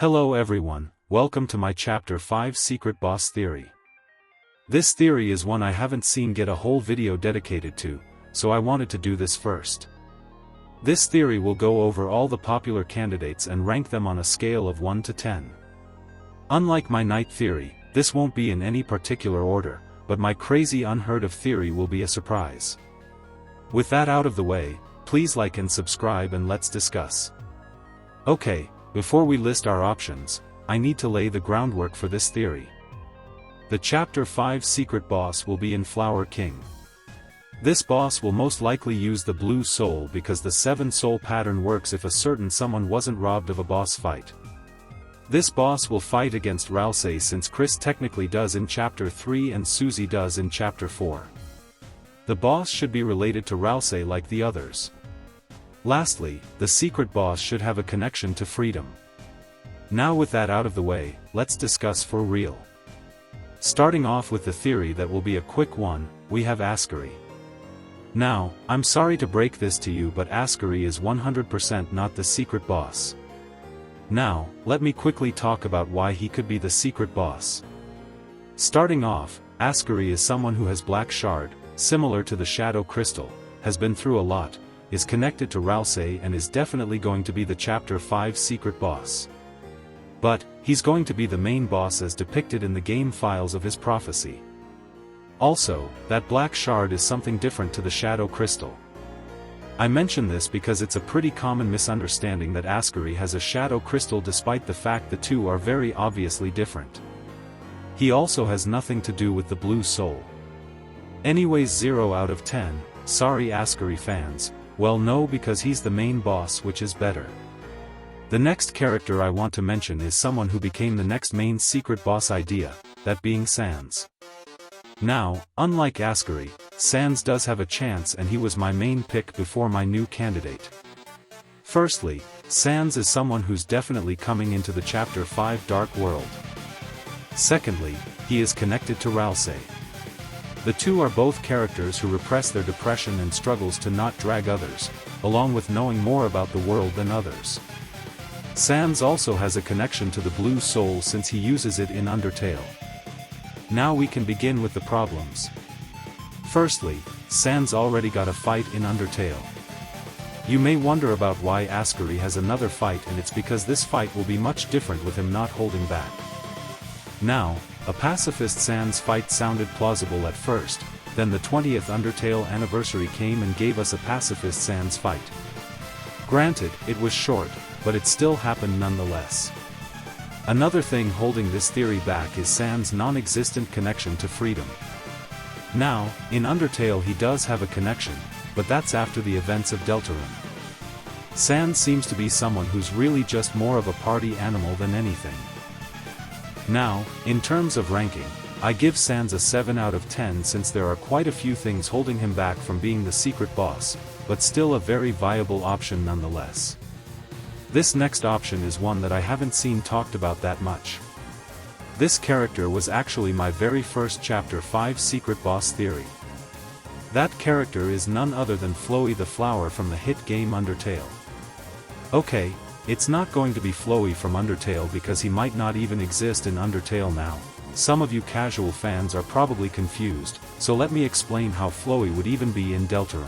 Hello everyone, welcome to my chapter 5 Secret Boss Theory. This theory is one I haven't seen get a whole video dedicated to, so I wanted to do this first. This theory will go over all the popular candidates and rank them on a scale of 1 to 10. Unlike my night theory, this won't be in any particular order, but my crazy unheard of theory will be a surprise. With that out of the way, please like and subscribe and let's discuss. Okay. Before we list our options, I need to lay the groundwork for this theory. The Chapter 5 secret boss will be in Flower King. This boss will most likely use the blue soul because the 7 soul pattern works if a certain someone wasn't robbed of a boss fight. This boss will fight against Ralsei since Chris technically does in Chapter 3 and Susie does in Chapter 4. The boss should be related to Ralsei like the others. Lastly, the secret boss should have a connection to freedom. Now with that out of the way, let's discuss for real. Starting off with the theory that will be a quick one, we have Asriel. Now, I'm sorry to break this to you but Asriel is 100% not the secret boss. Now, let me quickly talk about why he could be the secret boss. Starting off, Asriel is someone who has Black Shard, similar to the Shadow Crystal, has been through a lot, is connected to Ralsei and is definitely going to be the Chapter 5 secret boss. But, he's going to be the main boss as depicted in the game files of his prophecy. Also, that Black Shard is something different to the Shadow Crystal. I mention this because it's a pretty common misunderstanding that Asriel has a Shadow Crystal despite the fact the two are very obviously different. He also has nothing to do with the Blue Soul. Anyways 0 out of 10, sorry Asriel fans. Well no, because he's the main boss, which is better. The next character I want to mention is someone who became the next main secret boss idea, that being Sans. Now, unlike Asriel, Sans does have a chance and he was my main pick before my new candidate. Firstly, Sans is someone who's definitely coming into the Chapter 5 Dark World. Secondly, he is connected to Ralsei. The two are both characters who repress their depression and struggles to not drag others, along with knowing more about the world than others. Sans also has a connection to the Blue Soul since he uses it in Undertale. Now we can begin with the problems. Firstly, Sans already got a fight in Undertale. You may wonder about why Asriel has another fight, and it's because this fight will be much different with him not holding back. Now, a pacifist Sans fight sounded plausible at first, then the 20th Undertale anniversary came and gave us a pacifist Sans fight. Granted, it was short, but it still happened nonetheless. Another thing holding this theory back is Sans' non-existent connection to freedom. Now, in Undertale he does have a connection, but that's after the events of Deltarune. Sans seems to be someone who's really just more of a party animal than anything. Now, in terms of ranking, I give Sans a 7 out of 10 since there are quite a few things holding him back from being the secret boss, but still a very viable option nonetheless. This next option is one that I haven't seen talked about that much. This character was actually my very first Chapter 5 secret boss theory. That character is none other than Flowey the Flower from the hit game Undertale. Okay. It's not going to be Flowey from Undertale because he might not even exist in Undertale now. Some of you casual fans are probably confused, so let me explain how Flowey would even be in Deltarune.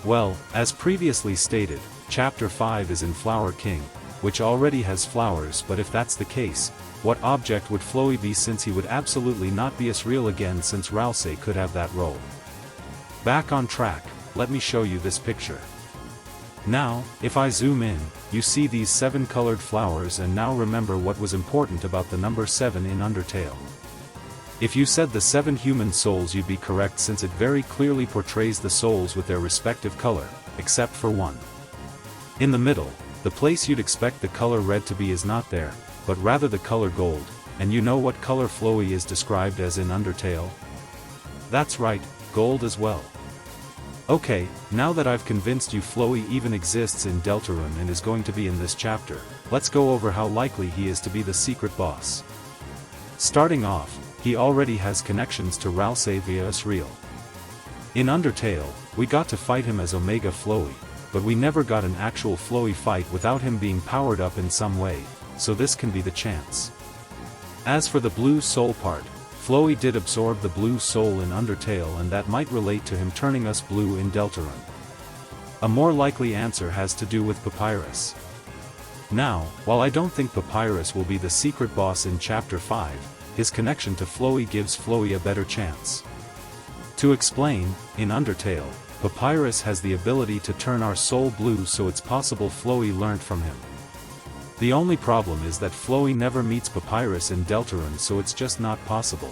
Well, as previously stated, Chapter 5 is in Flower King, which already has flowers, but if that's the case, what object would Flowey be since he would absolutely not be Asriel again since Ralsei could have that role. Back on track, let me show you this picture. Now, if I zoom in, you see these 7 colored flowers, and now remember what was important about the number 7 in Undertale. If you said the 7 human souls you'd be correct since it very clearly portrays the souls with their respective color, except for one. In the middle, the place you'd expect the color red to be is not there, but rather the color gold, and you know what color Flowey is described as in Undertale? That's right, gold as well. Okay, now that I've convinced you Flowey even exists in Deltarune and is going to be in this chapter, let's go over how likely he is to be the secret boss. Starting off, he already has connections to Ralsei via Asriel. In Undertale, we got to fight him as Omega Flowey, but we never got an actual Flowey fight without him being powered up in some way, so this can be the chance. As for the blue soul part, Flowey did absorb the blue soul in Undertale, and that might relate to him turning us blue in Deltarune. A more likely answer has to do with Papyrus. Now, while I don't think Papyrus will be the secret boss in Chapter 5, his connection to Flowey gives Flowey a better chance. To explain, in Undertale, Papyrus has the ability to turn our soul blue, so it's possible Flowey learned from him. The only problem is that Flowey never meets Papyrus in Deltarune, so it's just not possible.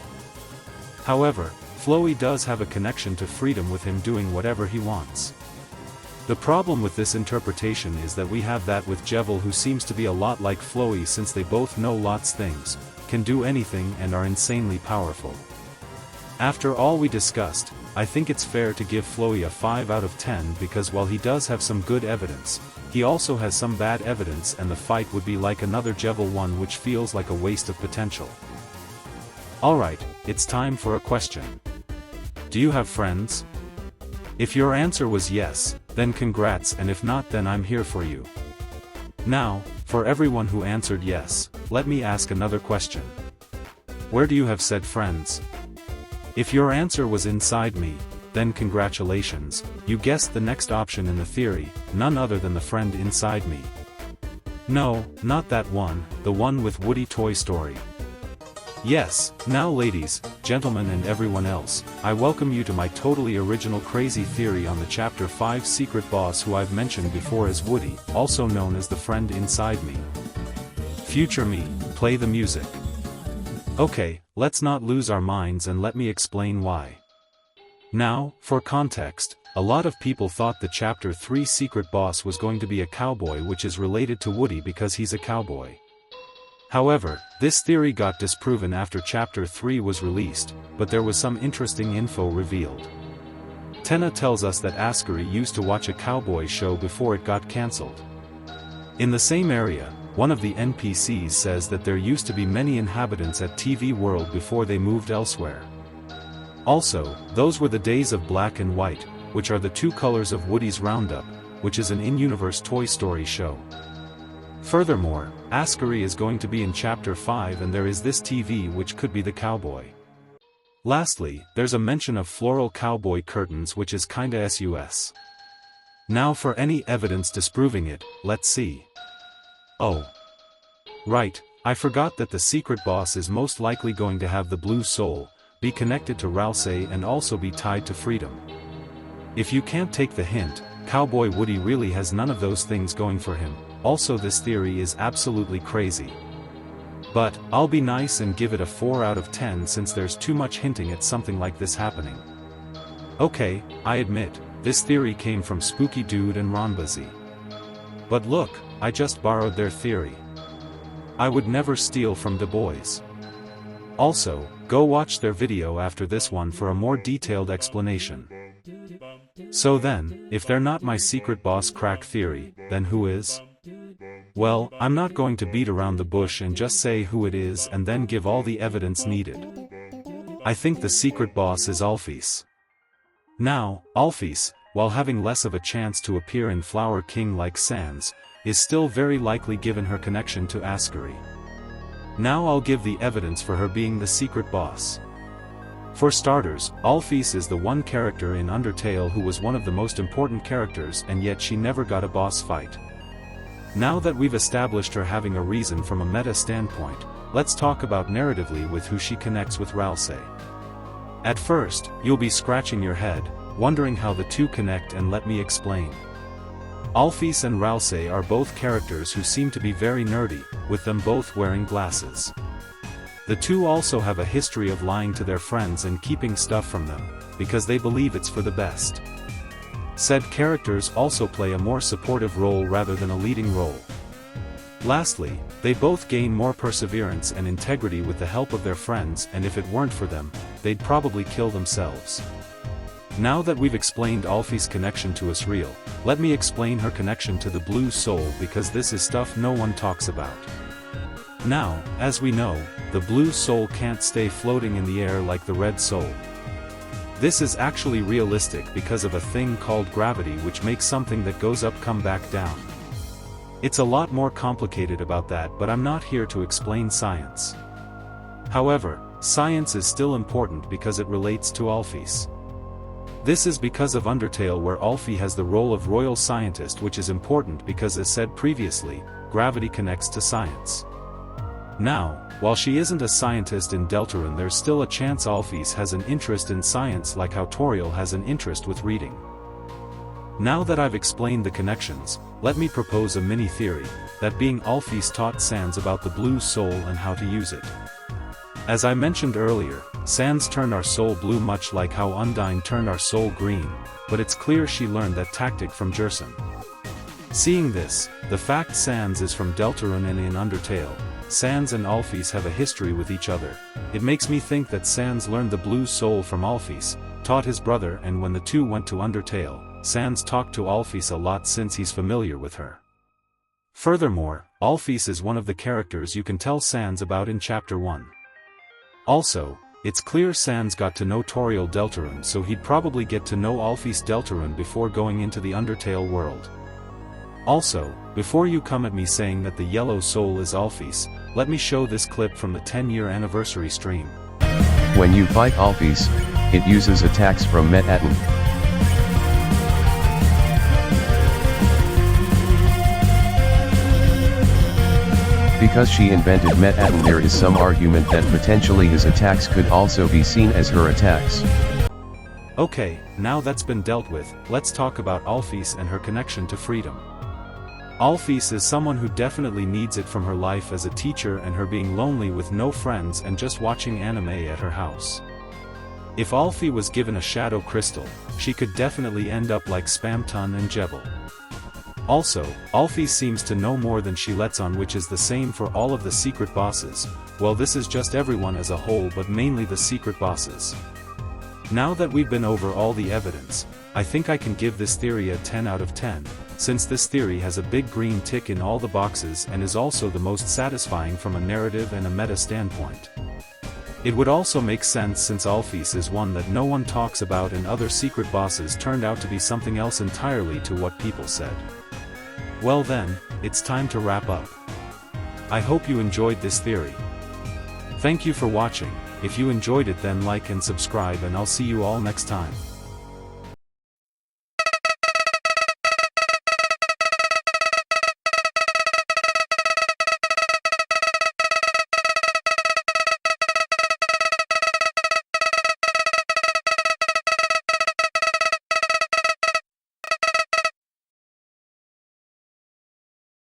However, Flowey does have a connection to freedom with him doing whatever he wants. The problem with this interpretation is that we have that with Jevil, who seems to be a lot like Flowey since they both know lots things, can do anything, and are insanely powerful. After all we discussed, I think it's fair to give Flowey a 5 out of 10 because while he does have some good evidence, he also has some bad evidence, and the fight would be like another Jevil one, which feels like a waste of potential. Alright, it's time for a question. Do you have friends? If your answer was yes, then congrats, and if not, then I'm here for you. Now, for everyone who answered yes, let me ask another question. Where do you have said friends? If your answer was inside me, then congratulations, you guessed the next option in the theory, none other than the friend inside me. No, not that one, the one with Woody Toy Story. Yes, now ladies, gentlemen and everyone else, I welcome you to my totally original crazy theory on the Chapter 5 secret boss who I've mentioned before as Woody, also known as the friend inside me. Future me, play the music. Okay, let's not lose our minds and let me explain why. Now, for context, a lot of people thought the Chapter 3 secret boss was going to be a cowboy, which is related to Woody because he's a cowboy. However, this theory got disproven after Chapter 3 was released, but there was some interesting info revealed. Tenna tells us that Asriel used to watch a cowboy show before it got cancelled. In the same area, one of the NPCs says that there used to be many inhabitants at TV World before they moved elsewhere. Also, those were the days of black and white, which are the two colors of Woody's Roundup, which is an in-universe Toy Story show. Furthermore, Asriel is going to be in Chapter 5, and there is this TV which could be the cowboy. Lastly, there's a mention of floral cowboy curtains, which is kinda sus. Now for any evidence disproving it, let's see. Oh. Right, I forgot that the secret boss is most likely going to have the blue soul, be connected to Ralsei, and also be tied to freedom. If you can't take the hint, Cowboy Woody really has none of those things going for him. Also, this theory is absolutely crazy. But, I'll be nice and give it a 4 out of 10 since there's too much hinting at something like this happening. Okay, I admit, this theory came from Spooky Dude and Ronbuzzy. But look, I just borrowed their theory. I would never steal from the boys. Also, go watch their video after this one for a more detailed explanation. So then, if they're not my secret boss crack theory, then who is? Well, I'm not going to beat around the bush and just say who it is and then give all the evidence needed. I think the secret boss is Alphys. Now, Alphys, while having less of a chance to appear in Flower King like Sans, is still very likely given her connection to Asriel. Now I'll give the evidence for her being the secret boss. For starters, Alphys is the one character in Undertale who was one of the most important characters, and yet she never got a boss fight. Now that we've established her having a reason from a meta standpoint, let's talk about narratively with who she connects with Ralsei. At first, you'll be scratching your head, wondering how the two connect, and let me explain. Alphys and Ralsei are both characters who seem to be very nerdy, with them both wearing glasses. The two also have a history of lying to their friends and keeping stuff from them, because they believe it's for the best. Said characters also play a more supportive role rather than a leading role. Lastly, they both gain more perseverance and integrity with the help of their friends, and if it weren't for them, they'd probably kill themselves. Now that we've explained Alphys' connection to Asriel, let me explain her connection to the Blue Soul, because this is stuff no one talks about. Now, as we know, the Blue Soul can't stay floating in the air like the Red Soul. This is actually realistic because of a thing called gravity, which makes something that goes up come back down. It's a lot more complicated about that, but I'm not here to explain science. However, science is still important because it relates to Alphys. This is because of Undertale, where Alphys has the role of royal scientist, which is important because, as said previously, gravity connects to science. Now, while she isn't a scientist in Deltarune, there's still a chance Alphys has an interest in science, like how Toriel has an interest with reading. Now that I've explained the connections, let me propose a mini-theory, that being Alphys taught Sans about the blue soul and how to use it. As I mentioned earlier, Sans turned our soul blue, much like how Undyne turned our soul green, but it's clear she learned that tactic from Jerson. Seeing this, the fact Sans is from Deltarune and in Undertale, Sans and Alphys have a history with each other, it makes me think that Sans learned the blue soul from Alphys, taught his brother, and when the two went to Undertale, Sans talked to Alphys a lot since he's familiar with her. Furthermore, Alphys is one of the characters you can tell Sans about in Chapter 1. Also, it's clear Sans got to know Toriel Deltarune, so he'd probably get to know Alphys Deltarune before going into the Undertale world. Also, before you come at me saying that the yellow soul is Alphys, let me show this clip from the 10-year anniversary stream. When you fight Alphys, it uses attacks from Metatron. Because she invented Metatron, there is some argument that potentially his attacks could also be seen as her attacks. Okay, now that's been dealt with, let's talk about Alphys and her connection to freedom. Alphys is someone who definitely needs it from her life as a teacher and her being lonely with no friends and just watching anime at her house. If Alphys was given a shadow crystal, she could definitely end up like Spamton and Jebel. Also, Alphys seems to know more than she lets on, which is the same for all of the secret bosses. Well, this is just everyone as a whole, but mainly the secret bosses. Now that we've been over all the evidence, I think I can give this theory a 10 out of 10, since this theory has a big green tick in all the boxes and is also the most satisfying from a narrative and a meta standpoint. It would also make sense since Alphys is one that no one talks about and other secret bosses turned out to be something else entirely to what people said. Well then, it's time to wrap up. I hope you enjoyed this theory. Thank you for watching. If you enjoyed it, then like and subscribe, and I'll see you all next time.